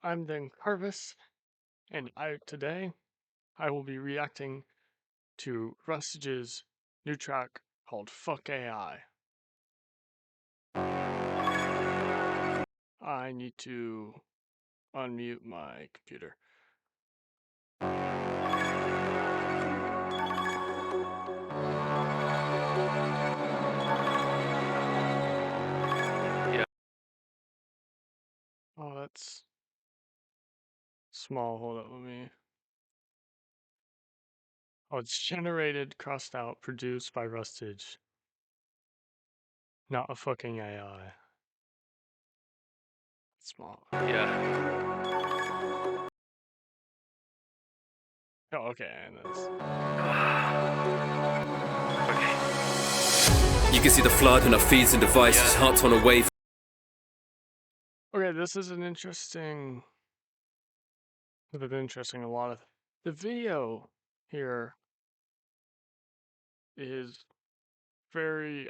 I'm then Carvis, and today I will be reacting to Rustage's new track called Fuck AI. I need to unmute my computer. Yeah. Oh, that's small. Hold up, let me. Oh, it's generated, crossed out, produced by Rustage. Not a fucking AI. Small. Yeah. Oh, okay, and that's. Okay. You can see the flood in our feeds and devices, heart torn away. Okay, this is an interesting. A lot of. The video here is very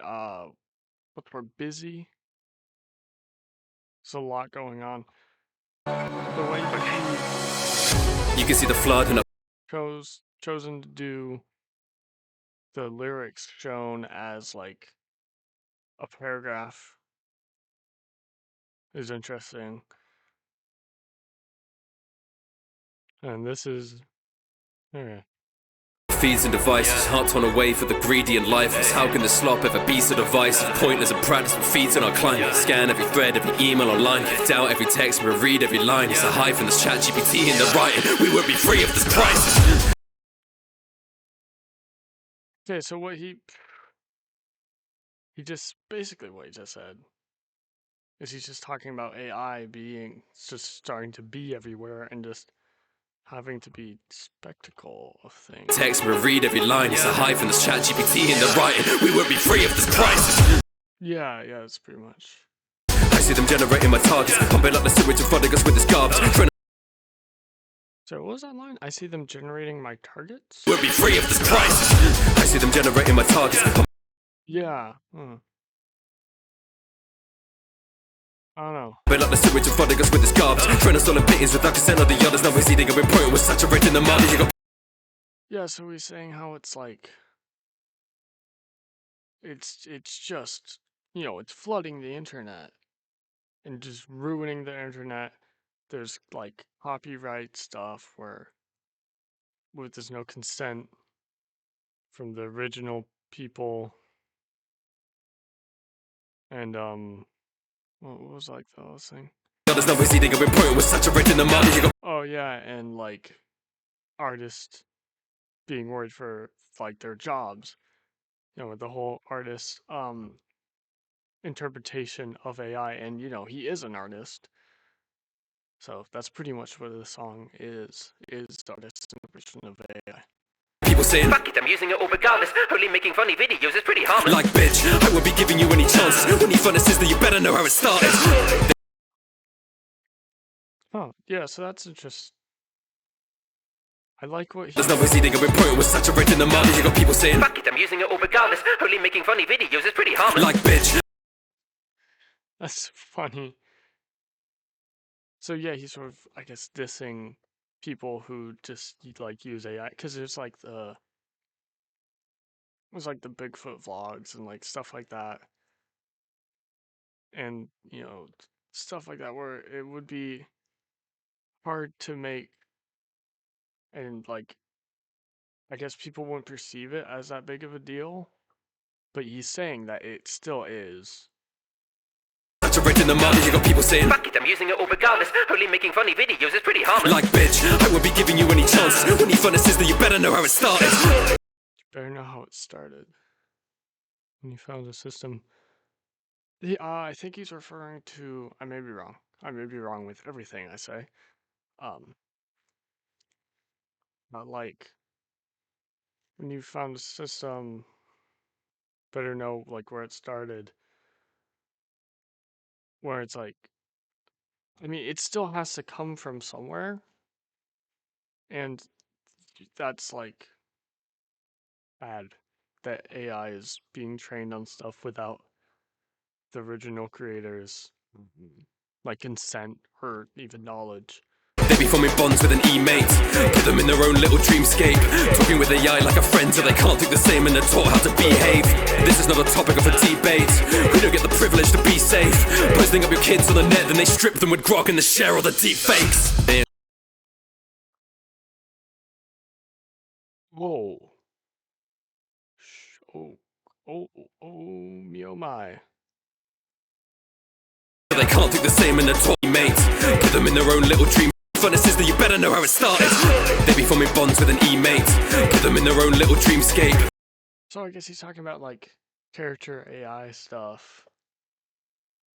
what's more busy. There's a lot going on. The way that you can see the flood in he chosen to do the lyrics shown as like a paragraph is interesting. And this is okay. feeds and devices, heart torn away for the greedy and lifeless. How can the slop ever be so divisive? Pointless and practice what feeds on our climate. Scan every thread, every email online. Doubt every text, but read every line. It's a high from this chat GPT in the writing. We won't be free of this crisis. Okay, so what he just basically what he just said is he's just talking about AI being just starting to be everywhere and just having to be spectacle of things. Text, but read every line. It's a high from this chat GPT in the writing. We won't be free of this crisis. Yeah, that's pretty much. I see them generating my targets, pumping up the sewage and flooding us with this garbage. So what was that line? I see them generating my targets? We'll be free of this crisis. I see them generating my targets. Yeah. I don't know. Fill up the sewage and flooding us with this garbage. Trying us all in pittings without consent of the others. Now we're eating and we're pointing, we're saturating the mud. Yeah, so he's saying how it's like it's just it's flooding the internet and just ruining the internet. There's like copyright stuff where there's no consent from the original people. And what was like the last thing? Others now we're eating and we're pointing, we're saturating the mud. Oh yeah, and like artists being worried for like their jobs. With the whole artist interpretation of AI, and he is an artist, so that's pretty much what the song is the artist interpretation of AI. People saying, fuck it, I'm using it all regardless. Only making funny videos is pretty harmless. Like, bitch, I won't be giving you any chances. When you find a sister, you better know how it started. Oh, yeah, so that's interesting. I like what There's no eating and we're pointing, we're saturating the mud. You got people saying, fuck it, I'm using it all regardless. Only making funny videos is pretty harmless. Like, bitch. That's funny. So yeah, he's sort of, I guess, dissing people who just like use AI, because there's like the Bigfoot vlogs and like stuff like that, and stuff like that where it would be hard to make, and like I guess people wouldn't perceive it as that big of a deal, but he's saying that it still is. Saturating the mud, you got people saying, fuck it, I'm using it all regardless. Only making funny videos is pretty harmless. Like, bitch, I won't be giving you any chances. When you find a sister, you better know how it started. You better know how it started. When you found the system. I think he's referring to. I may be wrong. I may be wrong with everything I say. Like when you found a system, better know like where it started. Where it's like, I mean, it still has to come from somewhere, and that's like bad that AI is being trained on stuff without the original creators like consent or even knowledge. They be forming bonds with an e-mate, put them in their own little dreamscape, talking with AI like a friend so they can't think the same and they're taught how to behave. This is not a topic of a debate, we don't get the privilege to be safe. Posting up your kids on the net, then they strip them with grog and they share all the deep fakes. Whoa. Oh, me oh my. They can't think the same and they're taught mates, put them in their own little dream. Furnace is that you better know how it started. They be forming bonds with an e-mate, put them in their own little dreamscape. So I guess he's talking about like character AI stuff.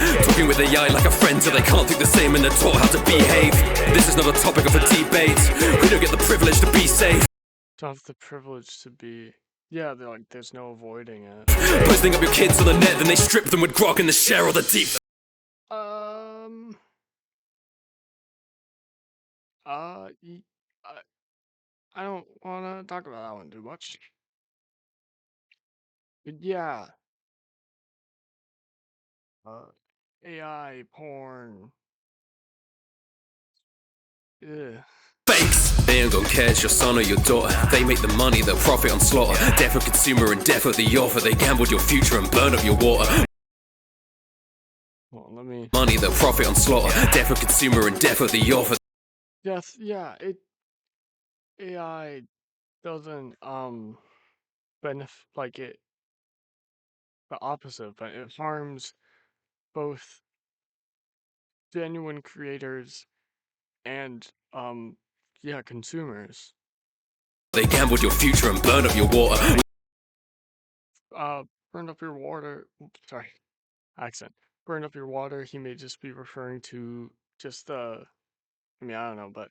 Talking with AI like a friend so they can't think the same and they're taught how to behave. This is not a topic of a debate, we don't get the privilege to be safe. Don't have the privilege to be. Yeah, they're like, there's no avoiding it. Posting up your kids on the net, then they strip them with grog and they share all the deep. I don't want to talk about that one too much. But yeah. AI porn. Ugh. Fakes. They ain't gonna care, it's your son or your daughter. They make the money, they'll profit on slaughter. Death of consumer and death of the author. They gambled your future and burn up your water. Well, let me. Money, they'll profit on slaughter. Death of consumer and death of the author. Yes, yeah, AI doesn't benefit like it the opposite, but it harms both genuine creators and yeah, consumers. They gambled your future and burn up your water. Burn up your water. Oops, sorry, accent. Burn up your water. He may just be referring to just the. I mean, I don't know, but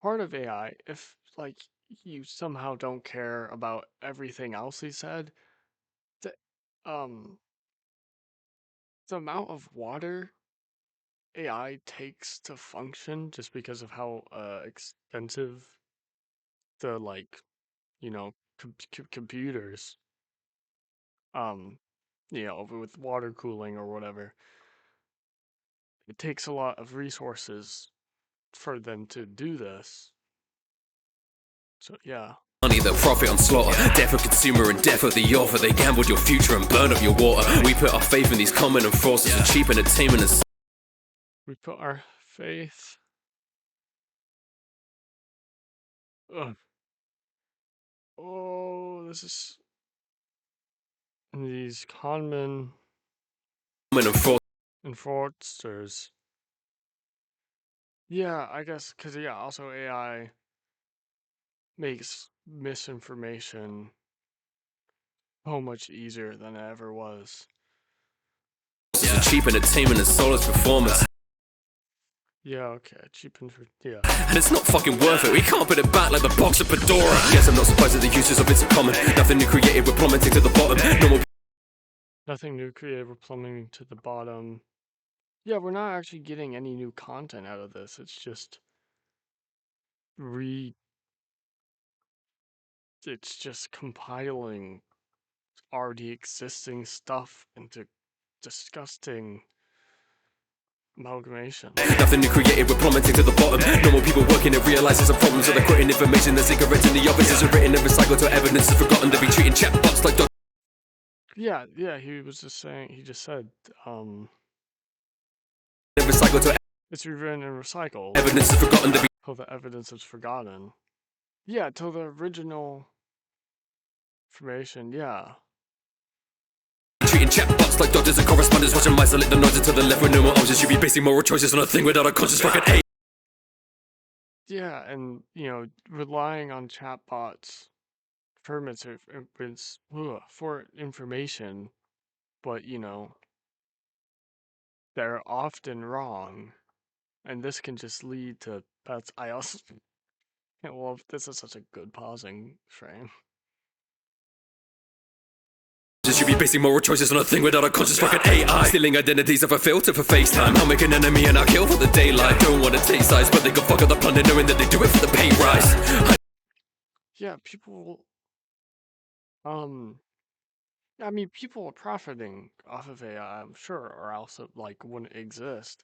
part of AI, if like you somehow don't care about everything else he said, the um the amount of water AI takes to function just because of how expensive the like computers um with water cooling or whatever, it takes a lot of resources for them to do this. So yeah. Money, they'll profit on slaughter. Death of consumer and death of the author. They gambled your future and burn up your water. We put our faith in these common enforcers for cheap entertainment and. We put our faith. Ugh. Oh, this is these conmen and fraudsters. Yeah, I guess because yeah, also AI makes misinformation so much easier than it ever was. For cheap entertainment and soulless performance. Yeah, okay, cheap and yeah. And it's not fucking worth it. We can't put it back like the box of Pandora. Yes, I'm not surprised that the uses of it's a common. Nothing new created, we're plummeting to the bottom. Normal. Nothing new creative, we're plummeting to the bottom. Yeah, we're not actually getting any new content out of this. It's just it's just compiling already existing stuff into disgusting amalgamation. Nothing new created, we're plummeting to the bottom. Normal people working it realize there's a problem, so they're quitting information. The cigarettes in the offices are written and recycled till evidence is forgotten. They'll be treating chatbots like dogs. Yeah, he was just saying, he just said, Recycled till it's rewritten and recycled. evidence is forgotten. Till the evidence is forgotten. Yeah, till the original information, yeah. Treating chatbots like doctors and correspondents, watching mice let them noise to the left with no more options. You be basing moral choices on a thing without a conscious fucking A. Yeah, and relying on chatbots for for information, but they're often wrong, and this can just lead to that's. I also can't love this is such a good pausing frame. You be basing moral choices on a thing without a conscious fucking AI. Stealing identities of a filter for FaceTime. I'll make an enemy and I'll kill for the daylight. Don't want to take sides, but they can fuck up the plunder knowing that they do it for the pay rise. Yeah, people I mean, people are profiting off of AI, I'm sure, or else it like wouldn't exist.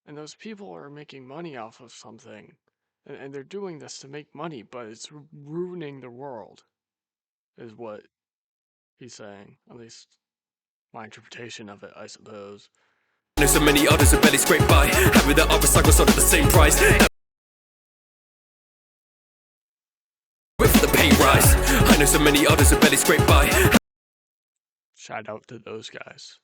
And those people are making money off of something, and they're doing this to make money, but it's ruining the world, is what he's saying. At least my interpretation of it, I suppose. I know so many others who barely scrape by. Happy that other cycles sold at the same price. Wait for the pay rise. I know so many others who barely scrape by. Shout out to those guys.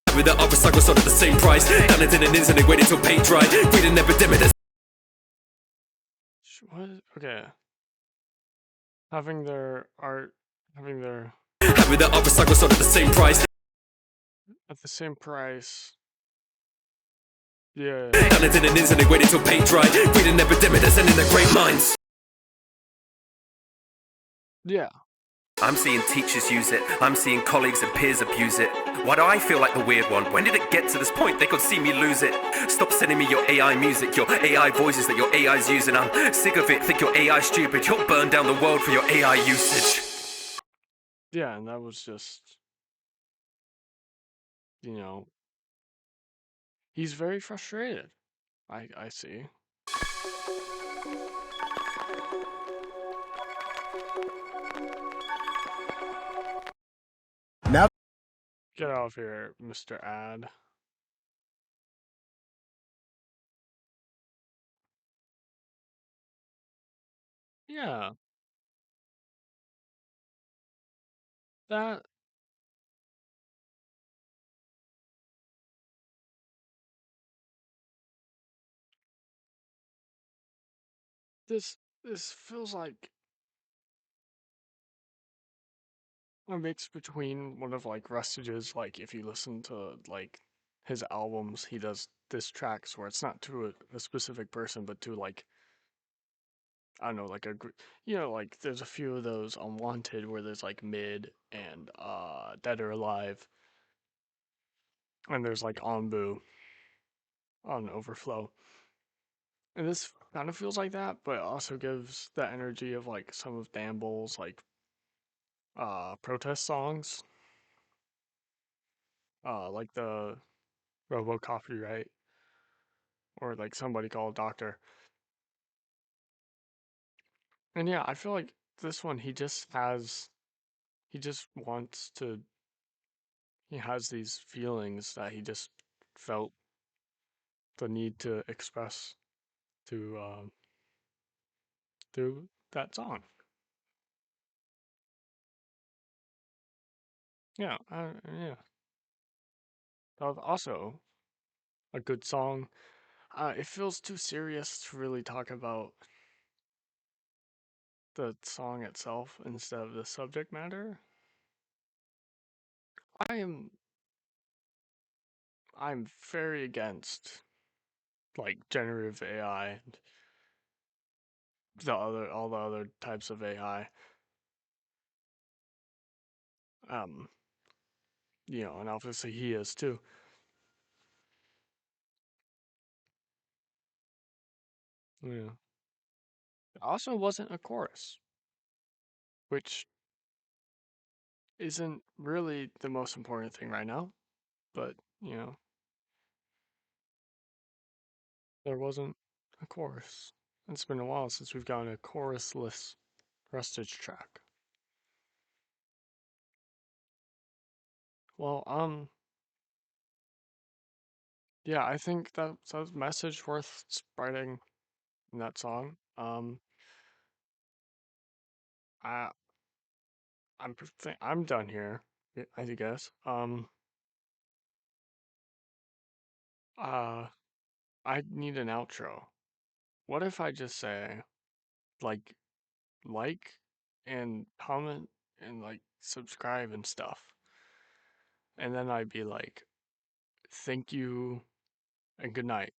Happy that other cycles sold at the same price. Talented and instant, they waited till paint dry. Greed an epidemic that's What? Okay. Having their art, having their happy that other cycles sold at the same price. at the same price. Yeah. Talented and instant, they waited till paint dry. Greed an epidemic that's ending their great minds. Yeah. I'm seeing teachers use it. I'm seeing colleagues and peers abuse it. Why do I feel like the weird one? When did it get to this point? They could see me lose it. Stop sending me your AI music, your AI voices that your AI's using. I'm sick of it. Think your AI stupid. You'll burn down the world for your AI usage. Yeah, and that was just, you know, he's very frustrated. I see. Now Get out of here, Mr. Ad. Yeah, that this feels like a mix between one of like Rustage's, like if you listen to like his albums, he does diss tracks where it's not to a specific person, but to like, I don't know, like like there's a few of those Unwanted where there's like Mid and Dead or Alive, and there's like Anbu on Overflow. And this kind of feels like that, but it also gives that energy of like some of Damble's like protest songs, like the Robo Copyright or like Somebody Call a Doctor. And yeah, I feel like this one he just wants to he has these feelings that he just felt the need to express to through that song. Yeah, yeah. That was also a good song. It feels too serious to really talk about the song itself instead of the subject matter. I am I'm very against like generative AI and all the other types of AI. Um, and obviously he is too. Yeah. It also wasn't a chorus, which isn't really the most important thing right now, but there wasn't a chorus. It's been a while since we've gotten a chorusless Rustage track. Well, yeah, I think that's a message worth spreading in that song. I I'm done here, I guess. Uh, I need an outro. What if I just say like like and comment and like subscribe and stuff, and then I'd be like, thank you and good night.